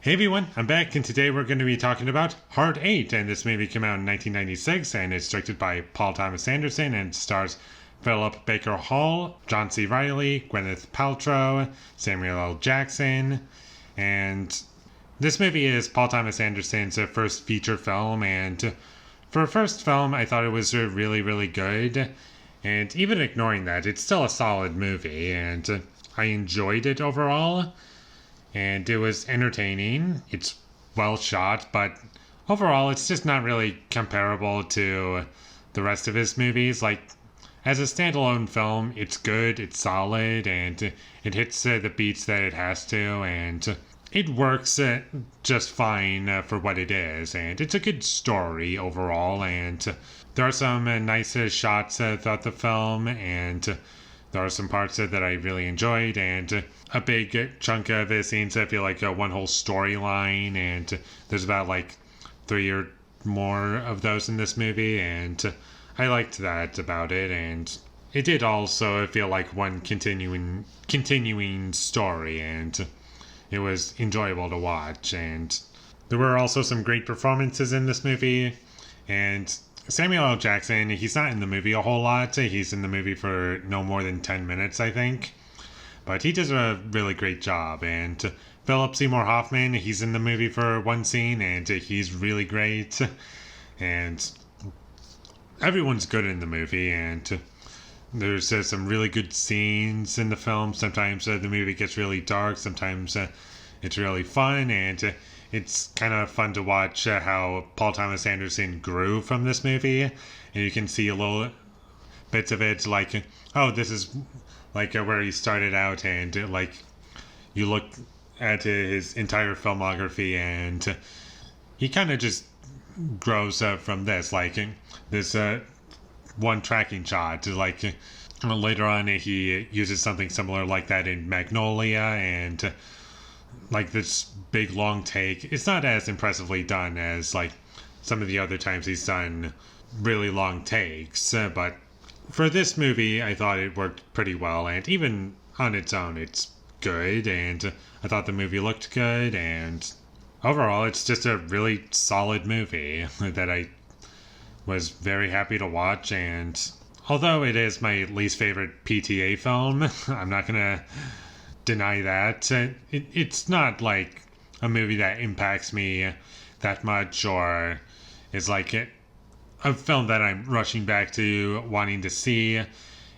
Hey everyone, I'm back, and today we're going to be talking about Hard 8, and this movie came out in 1996, and it's directed by Paul Thomas Anderson, and stars Philip Baker Hall, John C. Reilly, Gwyneth Paltrow, Samuel L. Jackson, and this movie is Paul Thomas Anderson's first feature film, and for a first film, I thought it was really, really good, and even ignoring that, it's still a solid movie, and I enjoyed it overall. And it was entertaining. It's well shot, but overall, it's just not really comparable to the rest of his movies. Like, as a standalone film, it's good, it's solid, and it hits the beats that it has to, and it works just fine for what it is. And it's a good story overall, and there are some nice shots throughout the film, and there are some parts that I really enjoyed, and a big chunk of it seems to feel like one whole storyline, and there's about like 3 or more of those in this movie, and I liked that about it, and it did also feel like one continuing story, and it was enjoyable to watch, and there were also some great performances in this movie, and Samuel L. Jackson, he's not in the movie a whole lot. He's in the movie for no more than 10 minutes, I think. But he does a really great job. And Philip Seymour Hoffman, he's in the movie for one scene, and he's really great. And everyone's good in the movie, and there's some really good scenes in the film. Sometimes the movie gets really dark. Sometimes it's really fun, and it's kind of fun to watch how Paul Thomas Anderson grew from this movie, and you can see a little bits of it, like, oh, this is like where he started out, and like you look at his entire filmography, and he kind of just grows from this, like this one tracking shot, like later on he uses something similar like that in Magnolia, and like this big long take. It's not as impressively done as like some of the other times he's done really long takes, but for this movie I thought it worked pretty well, and even on its own it's good, and I thought the movie looked good, and overall it's just a really solid movie that I was very happy to watch. And although it is my least favorite PTA film, I'm not gonna deny that. It's not like a movie that impacts me that much, or is like a film that I'm rushing back to wanting to see.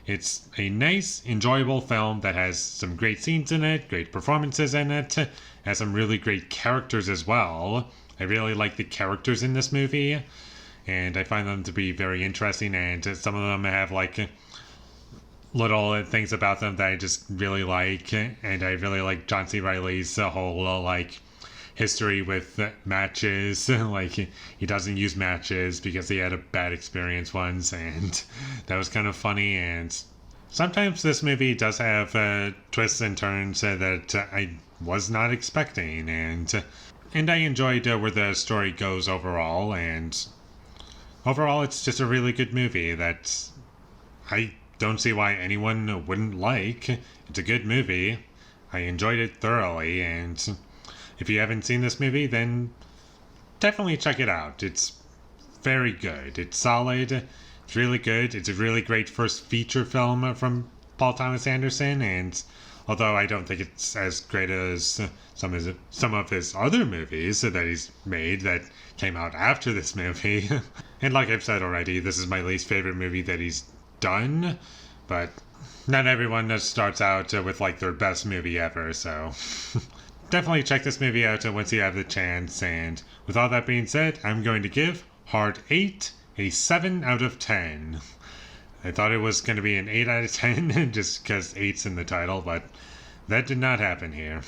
It's a nice, enjoyable film that has some great scenes in it, great performances in it, has some really great characters as well. I really like the characters in this movie, and I find them to be very interesting, and some of them have like little things about them that I just really like, and I really like John C. Reilly's whole like history with matches. Like he doesn't use matches because he had a bad experience once, and that was kind of funny. And sometimes this movie does have twists and turns that I was not expecting, and I enjoyed where the story goes overall, and overall it's just a really good movie that I don't see why anyone wouldn't like. It's a good movie. I enjoyed it thoroughly, and if you haven't seen this movie, then definitely check it out. It's very good. It's solid. It's really good. It's a really great first feature film from Paul Thomas Anderson, and although I don't think it's as great as some of his other movies that he's made that came out after this movie, and like I've said already, this is my least favorite movie that he's done, but not everyone starts out with like their best movie ever, so definitely check this movie out once you have the chance. And with all that being said, I'm going to give Hard 8 a 7 out of 10. I thought it was going to be an 8 out of 10 just because 8's in the title, but that did not happen here.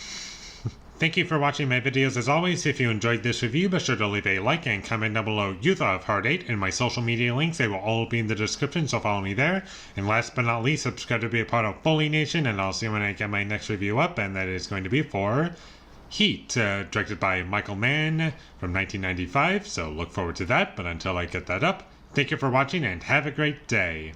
Thank you for watching my videos. As always, if you enjoyed this review, be sure to leave a like and comment down below you thought of Hard 8, and my social media links, they will all be in the description, so follow me there. And last but not least, subscribe to be a part of Foley Nation, and I'll see you when I get my next review up, and that is going to be for Heat, directed by Michael Mann from 1995, so look forward to that. But until I get that up, thank you for watching and have a great day.